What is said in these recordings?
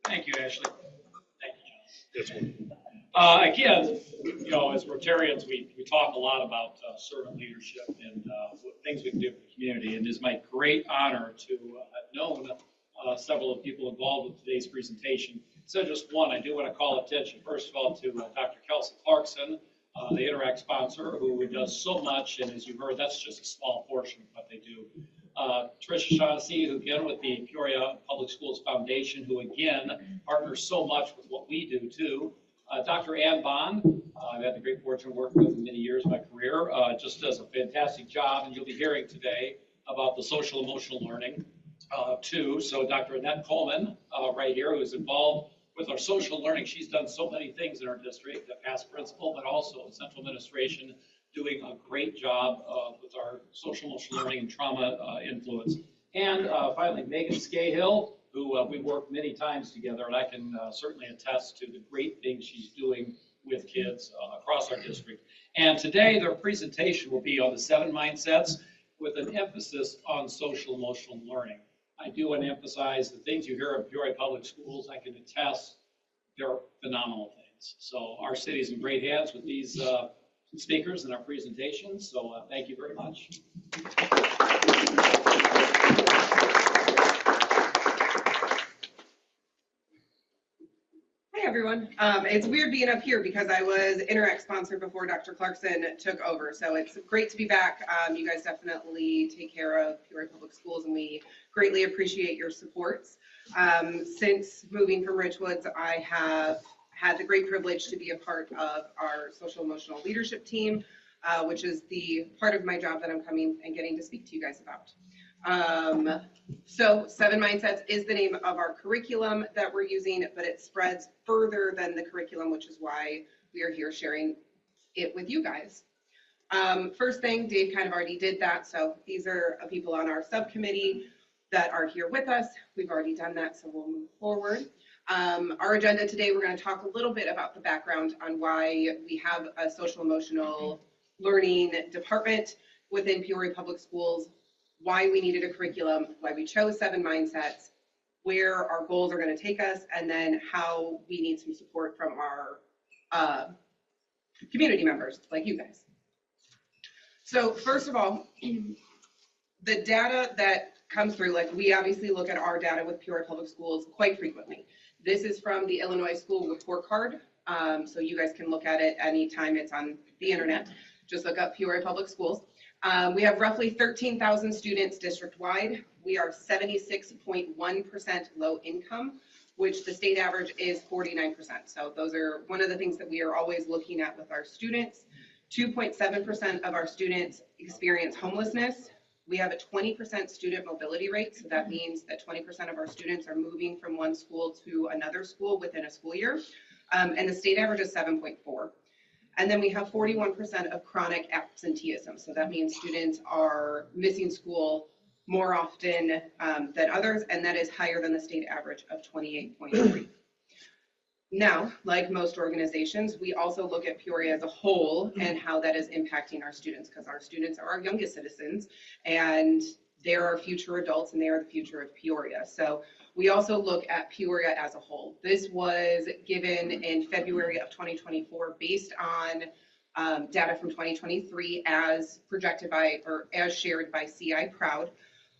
Thank you, Ashley. Thank you, That's one. John. Again, as Rotarians, we talk a lot about servant leadership and what things we can do for the community. And it is my great honor to have known several of the people involved with today's presentation. So just one, I do want to call attention, first of all, to Dr. Kelsey Clarkson, the Interact sponsor, who does so much. And as you heard, that's just a small portion of what they do. Tricia Shaughnessy, who again with the Peoria Public Schools Foundation, who again partners so much with what we do too. Dr. Ann Bond, I've had the great fortune of working with in many years of my career, just does a fantastic job, and you'll be hearing today about the social emotional learning too. So Dr. Annette Coleman right here, who is involved with our social learning. She's done so many things in our district, the past principal, but also in central administration, doing a great job with our social emotional learning and trauma influence. And finally, Maegan Skahill, who we worked many times together, and I can certainly attest to the great things she's doing with kids across our district. And today their presentation will be on the 7 mindsets with an emphasis on social emotional learning. I do want to emphasize the things you hear at Peoria Public Schools, I can attest they're phenomenal things. So our city is in great hands with these speakers and our presentations. So thank you very much. Hi everyone. It's weird being up here because I was Interact sponsor before Dr. Clarkson took over. So it's great to be back. You guys definitely take care of Peoria Public Schools and we greatly appreciate your supports. Since moving from Richwoods, I have had the great privilege to be a part of our social emotional leadership team, which is the part of my job that I'm coming and getting to speak to you guys about. So 7 Mindsets is the name of our curriculum that we're using, but it spreads further than the curriculum, which is why we are here sharing it with you guys. First thing, Dave kind of already did that. So these are people on our subcommittee that are here with us. We've already done that, so we'll move forward. Our agenda today, we're going to talk a little bit about the background on why we have a social emotional learning department within Peoria Public Schools, why we needed a curriculum, why we chose 7 mindsets, where our goals are going to take us, and then how we need some support from our community members like you guys. So first of all, the data that comes through, like we obviously look at our data with Peoria Public Schools quite frequently. This is from the Illinois School Report Card, so you guys can look at it anytime it's on the internet. Just look up Peoria Public Schools. We have roughly 13,000 students district-wide. We are 76.1% low income, which the state average is 49%. So those are one of the things that we are always looking at with our students. 2.7% of our students experience homelessness. We have a 20% student mobility rate. So that means that 20% of our students are moving from one school to another school within a school year. And the state average is 7.4. And then we have 41% of chronic absenteeism. So that means students are missing school more often than others, and that is higher than the state average of 28.3. Now, like most organizations, we also look at Peoria as a whole and how that is impacting our students, because our students are our youngest citizens and they're our future adults and they are the future of Peoria. So we also look at Peoria as a whole. This was given in February of 2024 based on data from 2023 as projected by, or as shared by CI Proud.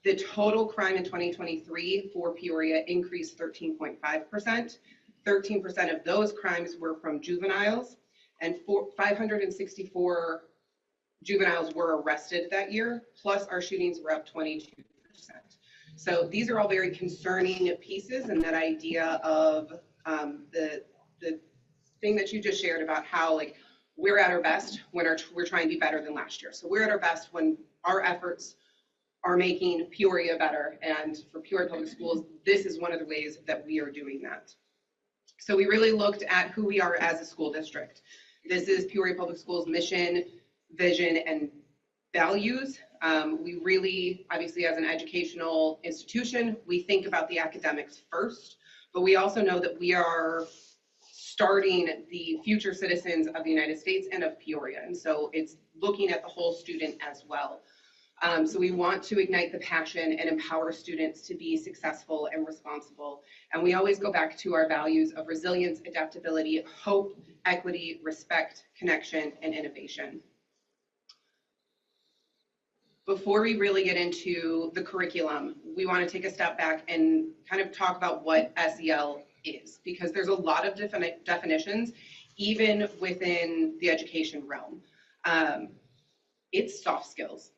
The total crime in 2023 for Peoria increased 13.5%. 13% of those crimes were from juveniles, and 564 juveniles were arrested that year, plus our shootings were up 22%. So these are all very concerning pieces, and that idea of the thing that you just shared about how like we're at our best when we're trying to be better than last year. So we're at our best when our efforts are making Peoria better, and for Peoria Public Schools, this is one of the ways that we are doing that. So we really looked at who we are as a school district. This is Peoria Public Schools' mission, vision, and values. We really, obviously as an educational institution, we think about the academics first, but we also know that we are starting the future citizens of the United States and of Peoria. And so it's looking at the whole student as well. So we want to ignite the passion and empower students to be successful and responsible. And we always go back to our values of resilience, adaptability, hope, equity, respect, connection, and innovation. Before we really get into the curriculum, we want to take a step back and kind of talk about what SEL is, because there's a lot of definitions, even within the education realm. It's soft skills.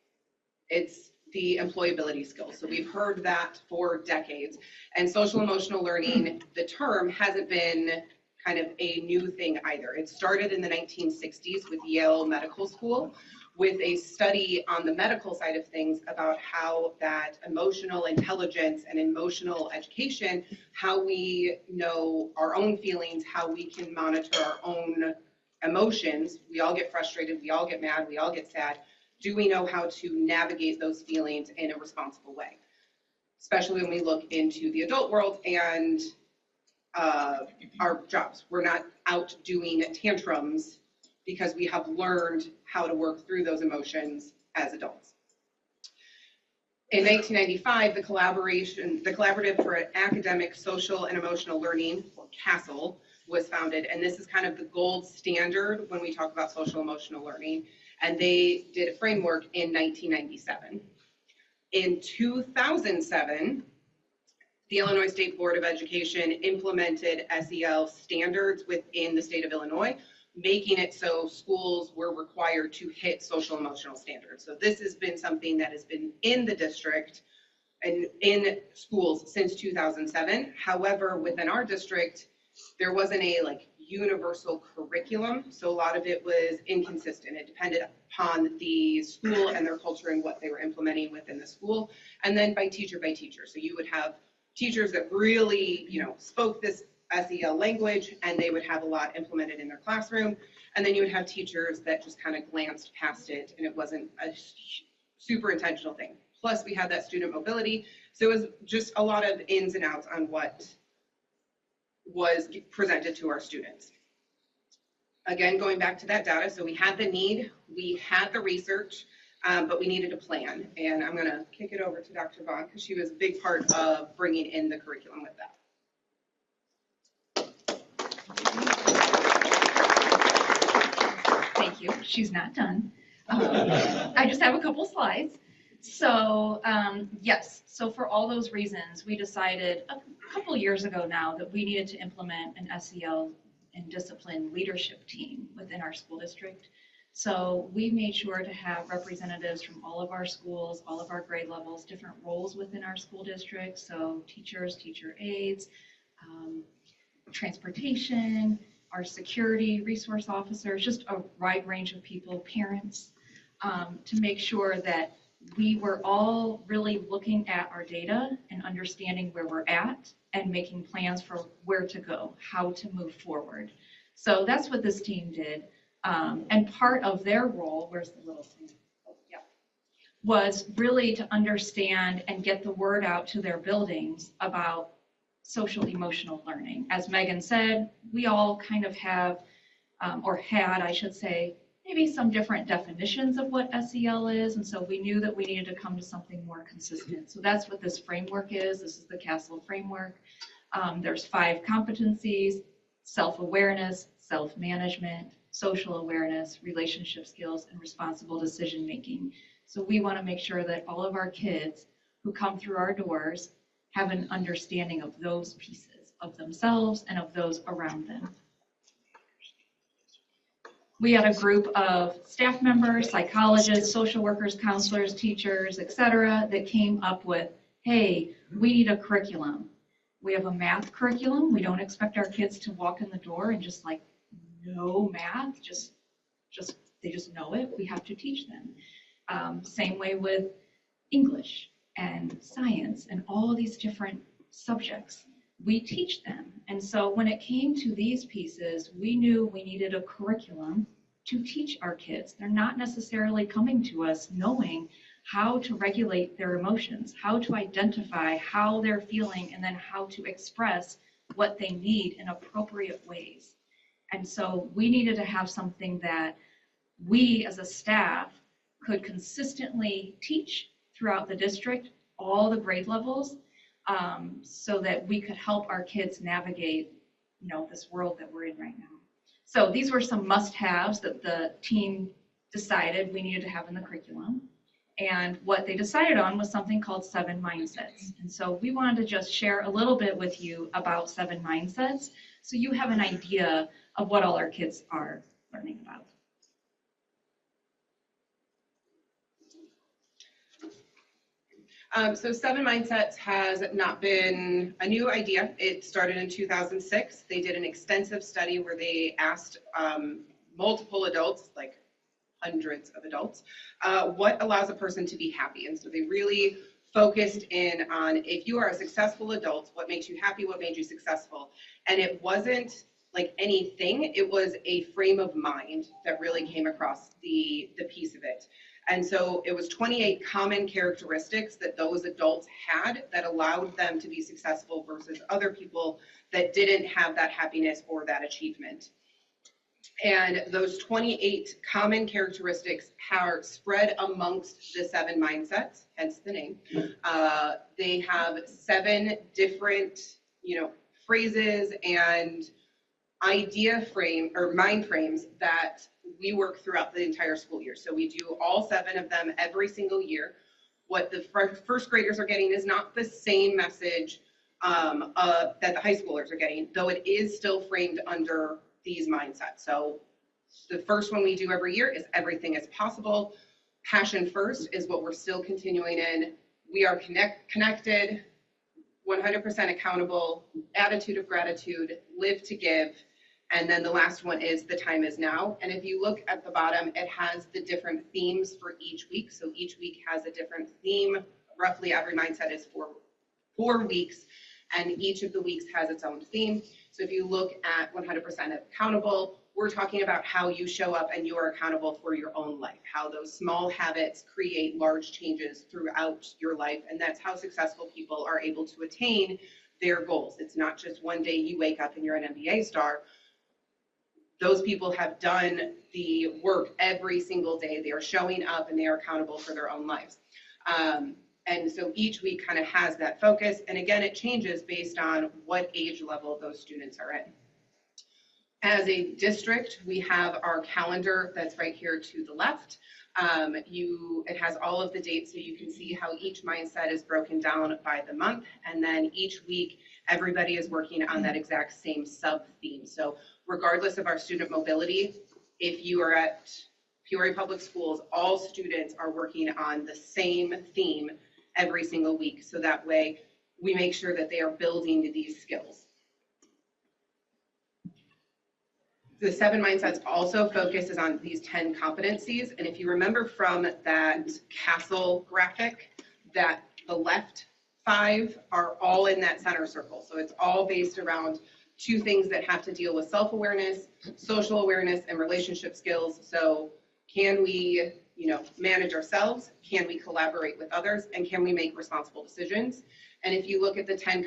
It's the employability skills. So we've heard that for decades. And social emotional learning, the term hasn't been kind of a new thing either. It started in the 1960s with Yale Medical School, with a study on the medical side of things about how that emotional intelligence and emotional education, how we know our own feelings, how we can monitor our own emotions. We all get frustrated, we all get mad, we all get sad. Do we know how to navigate those feelings in a responsible way? Especially when we look into the adult world and our jobs. We're not out doing tantrums because we have learned how to work through those emotions as adults. In 1995, the Collaborative for Academic, Social, and Emotional Learning, or CASEL, was founded, and this is kind of the gold standard when we talk about social emotional learning, and they did a framework in 1997. In 2007, the Illinois State Board of Education implemented SEL standards within the state of Illinois, making it so schools were required to hit social emotional standards. So this has been something that has been in the district and in schools since 2007. However, within our district, there wasn't a universal curriculum, so a lot of it was inconsistent. It depended upon the school and their culture and what they were implementing within the school, and then by teacher. So you would have teachers that really, spoke this SEL language, and they would have a lot implemented in their classroom, and then you would have teachers that just kind of glanced past it, and it wasn't a super intentional thing. Plus, we had that student mobility, so it was just a lot of ins and outs on what was presented to our students. Again, going back to that data, so we had the need, we had the research, but we needed a plan. And I'm gonna kick it over to Dr. Vaughn, because she was a big part of bringing in the curriculum with that. Thank you, she's not done. I just have a couple slides. So yes, so for all those reasons, we decided a couple years ago now that we needed to implement an SEL and discipline leadership team within our school district. So we made sure to have representatives from all of our schools, all of our grade levels, different roles within our school district. So teachers, teacher aides, transportation, our security, resource officers, just a wide range of people, parents, to make sure that we were all really looking at our data and understanding where we're at and making plans for where to go, how to move forward. So that's what this team did. And part of their role, where's the little thing? Oh, yeah, was really to understand and get the word out to their buildings about social emotional learning. As Megan said, we all kind of have, or had, I should say, maybe some different definitions of what SEL is, and so we knew that we needed to come to something more consistent. So that's what this framework is. This is the CASEL framework. There's 5 competencies: self-awareness, self-management, social awareness, relationship skills, and responsible decision-making. So we want to make sure that all of our kids who come through our doors have an understanding of those pieces of themselves and of those around them. We had a group of staff members, psychologists, social workers, counselors, teachers, etc., that came up with, hey, we need a curriculum. We have a math curriculum. We don't expect our kids to walk in the door and just know math, they just know it. We have to teach them. Same way with English and science and all of these different subjects. We teach them. And so when it came to these pieces, we knew we needed a curriculum to teach our kids. They're not necessarily coming to us knowing how to regulate their emotions, how to identify how they're feeling, and then how to express what they need in appropriate ways. And so we needed to have something that we as a staff could consistently teach throughout the district, all the grade levels, so that we could help our kids navigate, this world that we're in right now. So these were some must-haves that the team decided we needed to have in the curriculum. And what they decided on was something called 7 mindsets. And so we wanted to just share a little bit with you about 7 mindsets so you have an idea of what all our kids are learning about. So 7 Mindsets has not been a new idea. It started in 2006. They did an extensive study where they asked multiple adults, like hundreds of adults, what allows a person to be happy. And so they really focused in on, if you are a successful adult, what makes you happy, what made you successful. And it wasn't like anything, it was a frame of mind that really came across the piece of it. And so it was 28 common characteristics that those adults had that allowed them to be successful versus other people that didn't have that happiness or that achievement. And those 28 common characteristics are spread amongst the 7 mindsets, hence the name. They have 7 different, phrases and idea frame or mind frames that we work throughout the entire school year. So we do all 7 of them every single year. What the first graders are getting is not the same message that the high schoolers are getting, though it is still framed under these mindsets. So the first one we do every year is everything is possible. Passion first is what we're still continuing in. We are connected, 100% accountable, attitude of gratitude, live to give. And then the last one is the time is now. And if you look at the bottom, it has the different themes for each week. So each week has a different theme. Roughly every mindset is for 4 weeks, and each of the weeks has its own theme. So if you look at 100% accountable, we're talking about how you show up and you are accountable for your own life, how those small habits create large changes throughout your life. And that's how successful people are able to attain their goals. It's not just one day you wake up and you're an NBA star. Those people have done the work every single day. They are showing up and they are accountable for their own lives. And so each week kind of has that focus. And again, it changes based on what age level those students are in. As a district, we have our calendar that's right here to the left. It has all of the dates so you can see how each mindset is broken down by the month. And then each week, everybody is working on that exact same sub-theme. So regardless of our student mobility, if you are at Peoria Public Schools, all students are working on the same theme every single week. So that way we make sure that they are building these skills. The 7 mindsets also focuses on these 10 competencies. And if you remember from that castle graphic, that the left 5 are all in that center circle. So it's all based around 2 things that have to deal with self-awareness, social awareness, and relationship skills. So can we, manage ourselves? Can we collaborate with others? And can we make responsible decisions? And if you look at the 5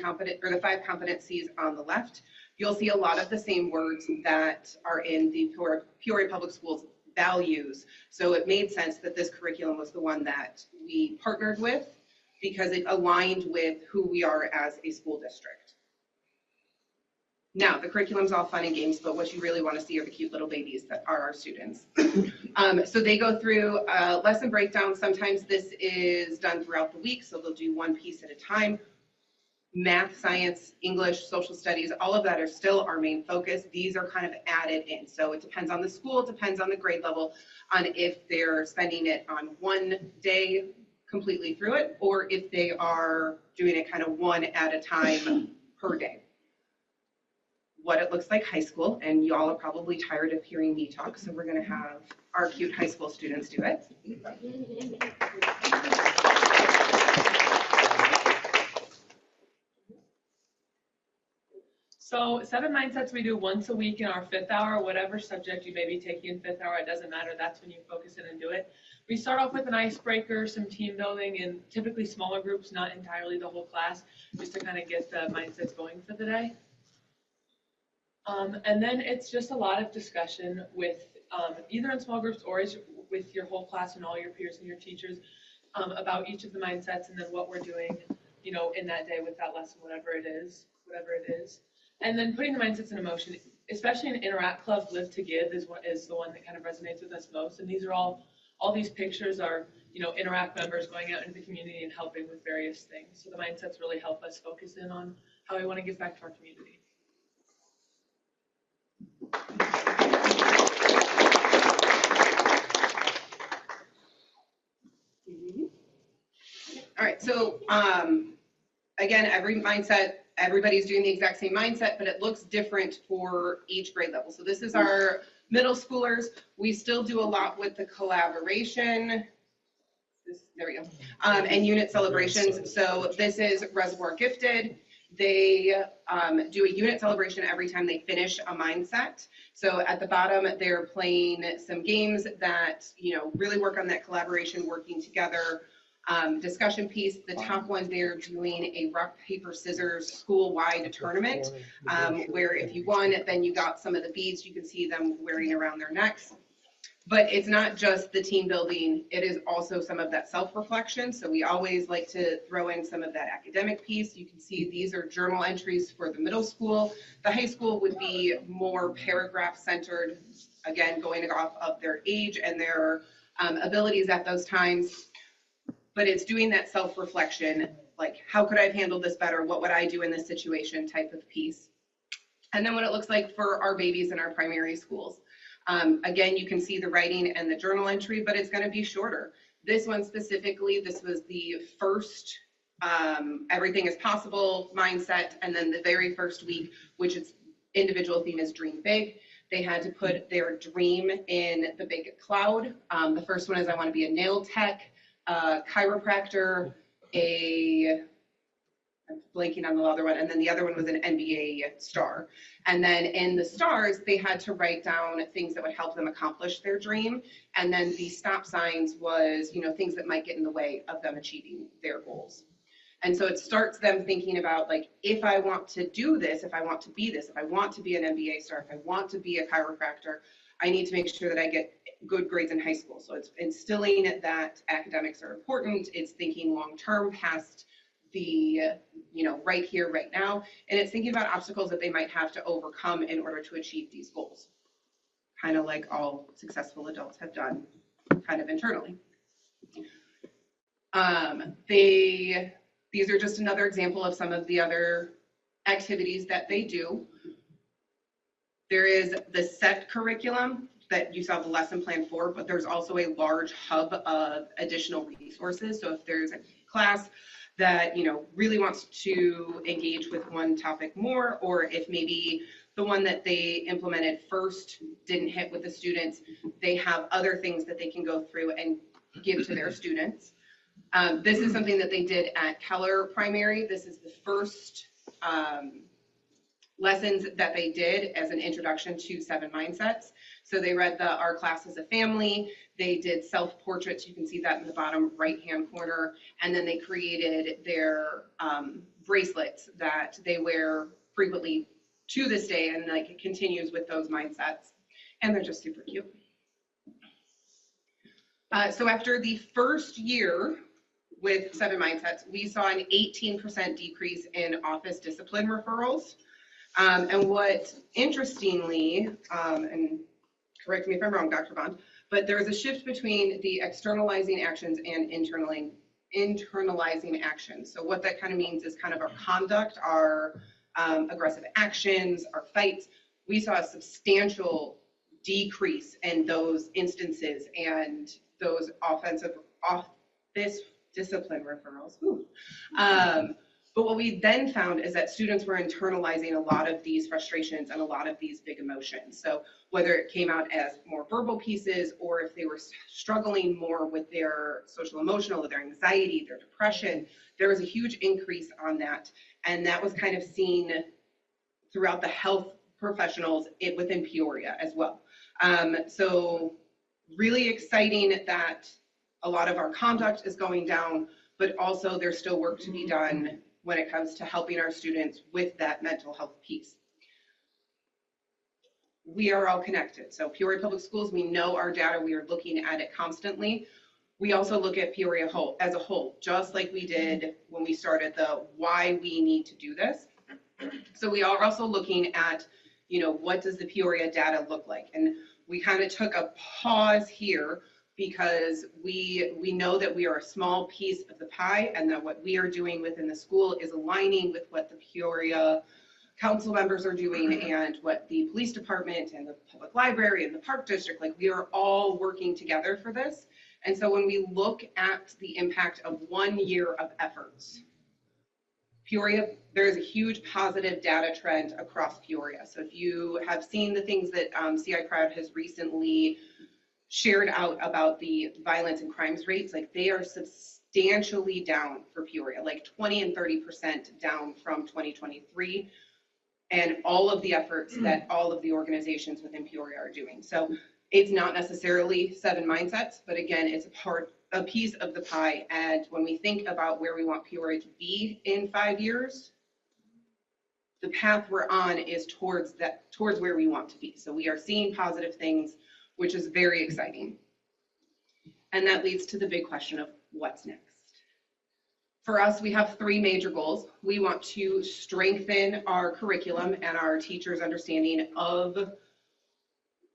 competencies on the left, you'll see a lot of the same words that are in the Peoria Public Schools values. So it made sense that this curriculum was the one that we partnered with because it aligned with who we are as a school district. Now, the curriculum's all fun and games, but what you really want to see are the cute little babies that are our students. So they go through a lesson breakdown. Sometimes this is done throughout the week, so they'll do one piece at a time. Math, science, English, social studies, all of that are still our main focus. These are kind of added in. So it depends on the school, it depends on the grade level, on if they're spending it on one day completely through it, or if they are doing it kind of one at a time per day. What it looks like high school, and y'all are probably tired of hearing me talk, so we're going to have our cute high school students do it. So 7 mindsets we do once a week in our 5th hour, whatever subject you may be taking in 5th hour, it doesn't matter, that's when you focus in and do it. We start off with an icebreaker, some team building, and typically smaller groups, not entirely the whole class, just to kind of get the mindsets going for the day. And then it's just a lot of discussion with either in small groups or with your whole class and all your peers and your teachers about each of the mindsets and then what we're doing, you know, in that day with that lesson, whatever it is. And then putting the mindsets in motion, especially in Interact Club, Live to Give is the one that kind of resonates with us most. And these are all these pictures are, you know, Interact members going out into the community and helping with various things. So the mindsets really help us focus in on how we want to give back to our community. All right, so again, every mindset, everybody's doing the exact same mindset, but it looks different for each grade level. So this is our middle schoolers. We still do a lot with the collaboration. There we go. And unit celebrations. So this is Reservoir Gifted. They do a unit celebration every time they finish a mindset. So at the bottom, they're playing some games that, you know, really work on that collaboration, working together. Discussion piece. The top one, they're doing a rock, paper, scissors school-wide tournament where if you won, then you got some of the beads. You can see them wearing around their necks. But it's not just the team building. It is also some of that self-reflection. So we always like to throw in some of that academic piece. You can see these are journal entries for the middle school. The high school would be more paragraph-centered, again, going off of their age and their abilities at those times. But it's doing that self-reflection, like, how could I have handled this better? What would I do in this situation type of piece? And then what it looks like for our babies in our primary schools. Again, you can see the writing and the journal entry, but it's going to be shorter. This one specifically, this was the first everything is possible mindset, and then the very first week, which its individual theme is Dream Big. They had to put their dream in the big cloud. The first one is I want to be a nail tech, a chiropractor, I'm blanking on the other one, and then the other one was an NBA star. And then in the stars, they had to write down things that would help them accomplish their dream. And then the stop signs was, you know, things that might get in the way of them achieving their goals. And so it starts them thinking about, like, if I want to do this, if I want to be this, if I want to be an NBA star, if I want to be a chiropractor, I need to make sure that I get good grades in high school. So it's instilling that academics are important. It's thinking long-term past the, you know, right here, right now. And it's thinking about obstacles that they might have to overcome in order to achieve these goals. Kind of like all successful adults have done kind of internally. These are just another example of some of the other activities that they do. There is the set curriculum that you saw the lesson plan for, but there's also a large hub of additional resources. So if there's a class that, you know, really wants to engage with one topic more, or if maybe the one that they implemented first didn't hit with the students, they have other things that they can go through and give to their students. This is something that they did at Keller Primary. This is the first lessons that they did as an introduction to 7 mindsets. So they read Our Class as a Family. They did self-portraits. You can see that in the bottom right-hand corner. And then they created their bracelets that they wear frequently to this day, and like it continues with those mindsets. And they're just super cute. So after the first year with 7 mindsets, we saw an 18% decrease in office discipline referrals. And what, interestingly, and correct me if I'm wrong, Dr. Bond, but there was a shift between the externalizing actions and internalizing actions. So what that kind of means is kind of our conduct, our aggressive actions, our fights. We saw a substantial decrease in those instances and those office discipline referrals. But what we then found is that students were internalizing a lot of these frustrations and a lot of these big emotions. So whether it came out as more verbal pieces, or if they were struggling more with their social emotional, their anxiety, their depression, there was a huge increase on that. And that was kind of seen throughout the health professionals within Peoria as well. So really exciting that a lot of our conduct is going down, but also there's still work to be done when it comes to helping our students with that mental health piece. we are all connected. So Peoria Public Schools, we know our data, we are looking at it constantly. We also look at Peoria as a whole, just like we did when we started the why we need to do this. So we are also looking at, what does the Peoria data look like? And we kind of took a pause here because we know that we are a small piece of the pie, and that what we are doing within the school is aligning with what the Peoria council members are doing and what the police department and the public library and the park district, like we are all working together for this. And so when we look at the impact of 1 year of efforts, Peoria, there is a huge positive data trend across Peoria. So if you have seen the things that CI Crowd has recently shared out about the violence and crimes rates, like they are substantially down for Peoria, like 20 and 30% down from 2023, and all of the efforts that all of the organizations within Peoria are doing. So it's not necessarily 7 mindsets, but again, it's a piece of the pie. And when we think about where we want Peoria to be in 5 years, the path we're on is towards where we want to be. So we are seeing positive things, which is very exciting. And that leads to the big question of what's next. For us, we have 3 major goals. We want to strengthen our curriculum and our teachers' understanding of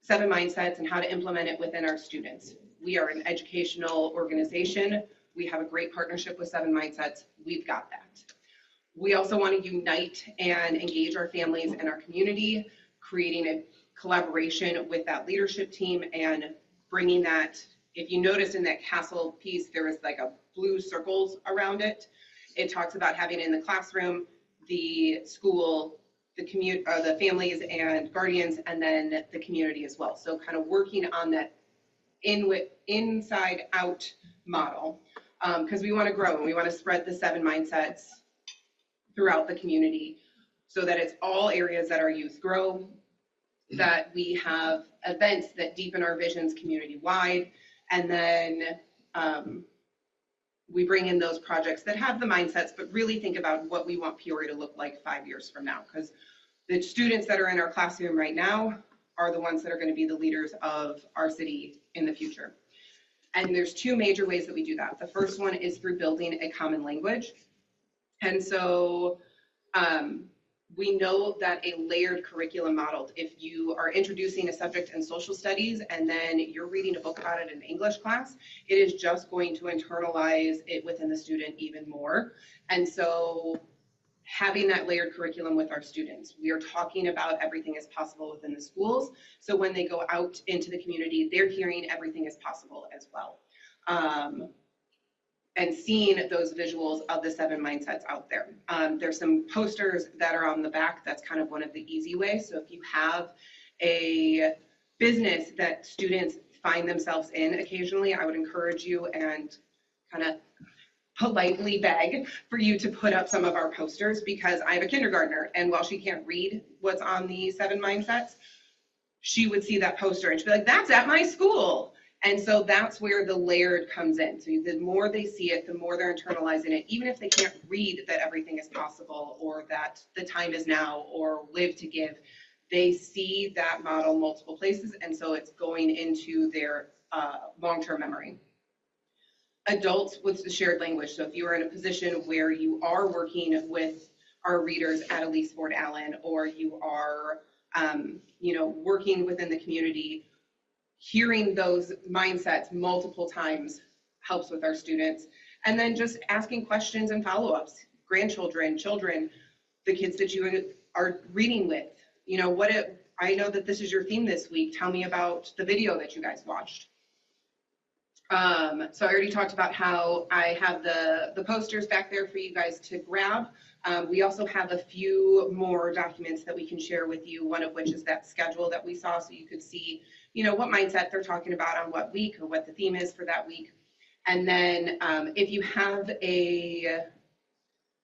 7 mindsets and how to implement it within our students. We are an educational organization. We have a great partnership with 7 mindsets. We've got that. We also want to unite and engage our families and our community, creating a collaboration with that leadership team and bringing that. If you notice in that castle piece, there was like a blue circles around it. It talks about having in the classroom, the school, the families and guardians, and then the community as well. So kind of working on that inside out model, because we want to grow and we want to spread the 7 mindsets throughout the community so that it's all areas that our youth grow, that we have events that deepen our visions community-wide, and then we bring in those projects that have the mindsets, but really think about what we want Peoria to look like 5 years from now, because the students that are in our classroom right now are the ones that are going to be the leaders of our city in the future. And there's 2 major ways that we do that. The first one is through building a common language. And so we know that a layered curriculum model, if you are introducing a subject in social studies and then you're reading a book about it in English class, it is just going to internalize it within the student even more. And so having that layered curriculum with our students, we are talking about everything is possible within the schools. So when they go out into the community, they're hearing everything is possible as well. And seeing those visuals of the 7 mindsets out there. There's some posters that are on the back. That's kind of one of the easy ways. So if you have a business that students find themselves in occasionally, I would encourage you and kind of politely beg for you to put up some of our posters, because I have a kindergartner, and while she can't read what's on the 7 mindsets, she would see that poster and she'd be like, that's at my school. And so that's where the layered comes in. So the more they see it, the more they're internalizing it, even if they can't read that everything is possible or that the time is now or live to give, they see that model multiple places. And so it's going into their long-term memory. Adults with the shared language. So if you are in a position where you are working with our readers at Elise Ford Allen, or you are working within the community, hearing those mindsets multiple times helps with our students. And then just asking questions and follow-ups, grandchildren, children, the kids that you are reading with. I know that this is your theme this week. Tell me about the video that you guys watched. So I already talked about how I have the posters back there for you guys to grab. We also have a few more documents that we can share with you, one of which is that schedule that we saw, so you could see what mindset they're talking about on what week or what the theme is for that week. And then if you have a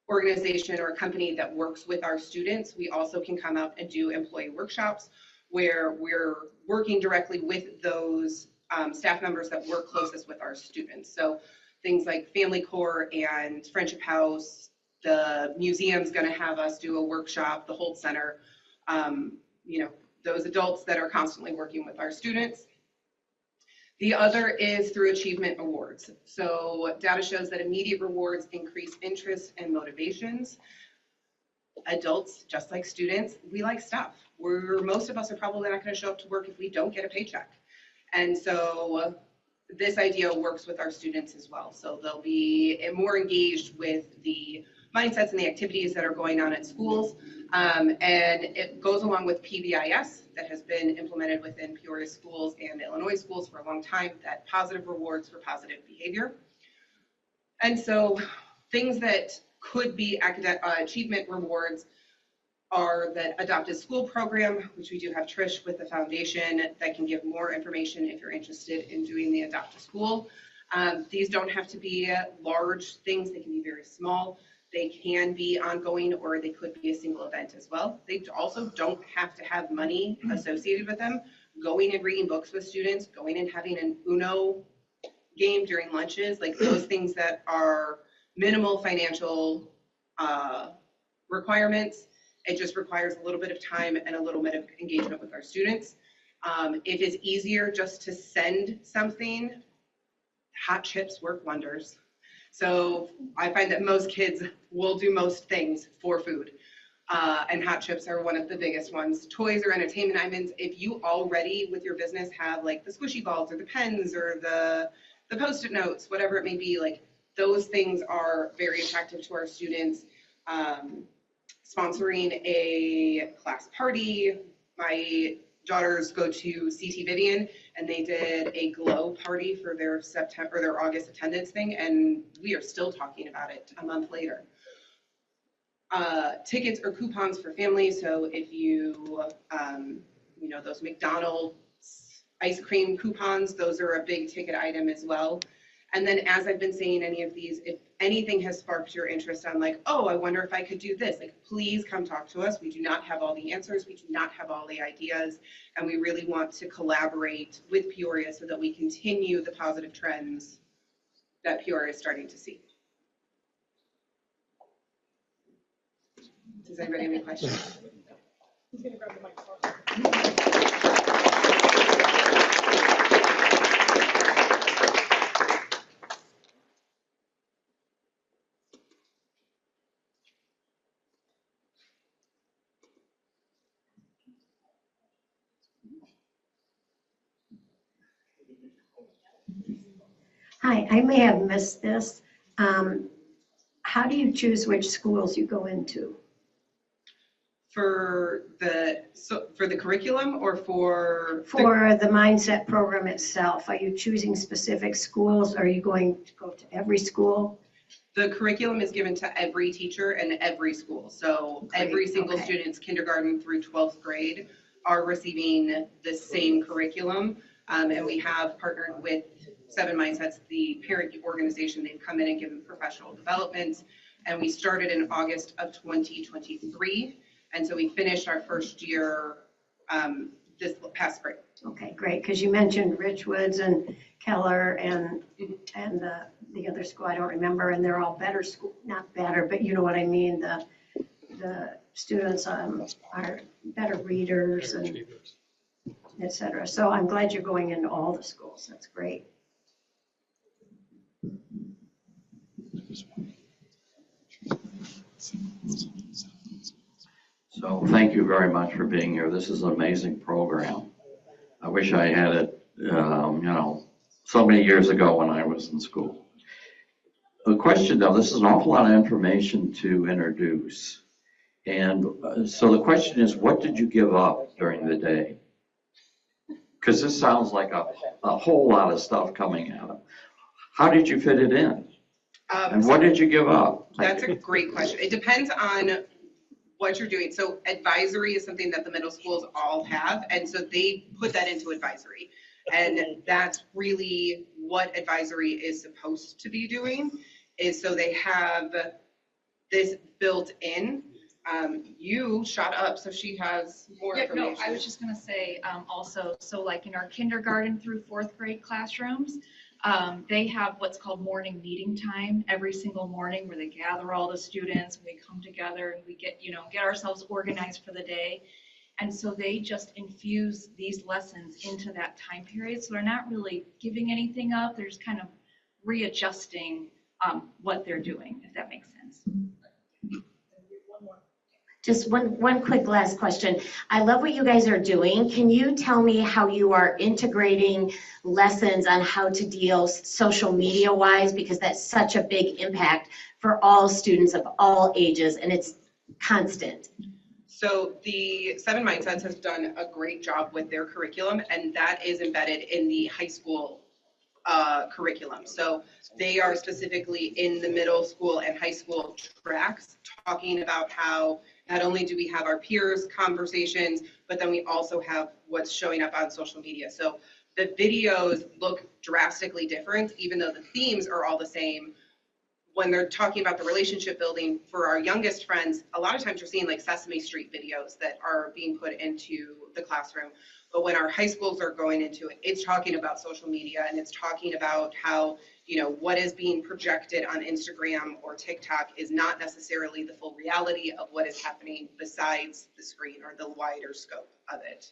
organization or a company that works with our students, we also can come out and do employee workshops where we're working directly with those staff members that work closest with our students. So things like Family Corps and Friendship House, the museum's going to have us do a workshop, the Holt Center, those adults that are constantly working with our students. The other is through achievement awards. So data shows that immediate rewards increase interest and motivations. Adults, just like students, we like stuff. Most of us are probably not going to show up to work if we don't get a paycheck. And so this idea works with our students as well. So they'll be more engaged with the mindsets and the activities that are going on at schools. And it goes along with PBIS that has been implemented within Peoria schools and Illinois schools for a long time, that positive rewards for positive behavior. And so things that could be achievement rewards are the adopted school program, which we do have Trish with the foundation that can give more information if you're interested in doing the adopt a school. These don't have to be large things, they can be very small. They can be ongoing, or they could be a single event as well. They also don't have to have money associated with them. Going and reading books with students, going and having an Uno game during lunches, like those things that are minimal financial requirements. It just requires a little bit of time and a little bit of engagement with our students. If it's easier just to send something, hot chips work wonders. So I find that most kids will do most things for food. And hot chips are one of the biggest ones. Toys or entertainment items, if you already with your business have like the squishy balls or the pens or the Post-it notes, whatever it may be, like those things are very attractive to our students. Sponsoring a class party. My daughters go to CT Vivian and they did a glow party for their August attendance thing, and we are still talking about it a month later. Tickets or coupons for families. So if you, those McDonald's ice cream coupons, those are a big ticket item as well. And then as I've been saying, any of these, if anything has sparked your interest on like, oh, I wonder if I could do this, like, please come talk to us. We do not have all the answers. We do not have all the ideas. And we really want to collaborate with Peoria so that we continue the positive trends that Peoria is starting to see. Does anybody have any questions? He's gonna grab the microphone. Hi, I may have missed this. How do you choose which schools you go into? For the curriculum or for the mindset program itself, are you choosing specific schools? Are you going to go to every school? The curriculum is given to every teacher and every school. So Great, every single okay. student's kindergarten through 12th grade are receiving the same curriculum. And we have partnered with 7 Mindsets, the parent organization. They've come in and given professional development. And we started in August of 2023. And so we finished our first year this past spring. Okay, great, because you mentioned Richwoods and Keller and the other school, I don't remember, and they're all better school, not better, but you know what I mean. The students are better readers and et cetera. So I'm glad you're going into all the schools. That's great. So thank you very much for being here. This is an amazing program. I wish I had it, so many years ago when I was in school. The question though, this is an awful lot of information to introduce. And so the question is, what did you give up during the day? Because this sounds like a whole lot of stuff coming at them. How did you fit it in? And what did you give up? That's a great question. It depends on what you're doing. So advisory is something that the middle schools all have. And so they put that into advisory. And that's really what advisory is supposed to be doing, is so they have this built in. You shot up, so she has more information. No, I was just gonna say also, so like in our kindergarten through 4th grade classrooms, they have what's called morning meeting time every single morning where they gather all the students, we come together and we get ourselves organized for the day. And so they just infuse these lessons into that time period. So they're not really giving anything up. They're just kind of readjusting what they're doing, if that makes sense. Just one quick last question. I love what you guys are doing. Can you tell me how you are integrating lessons on how to deal social media wise? Because that's such a big impact for all students of all ages, and it's constant. So the Seven Mindsets has done a great job with their curriculum, and that is embedded in the high school curriculum. So they are specifically in the middle school and high school tracks, talking about how not only do we have our peers conversations, but then we also have what's showing up on social media. So the videos look drastically different, even though the themes are all the same. When they're talking about the relationship building for our youngest friends, a lot of times you're seeing like Sesame Street videos that are being put into the classroom. But when our high schools are going into it, it's talking about social media, and it's talking about how, you know, what is being projected on Instagram or TikTok is not necessarily the full reality of what is happening besides the screen or the wider scope of it.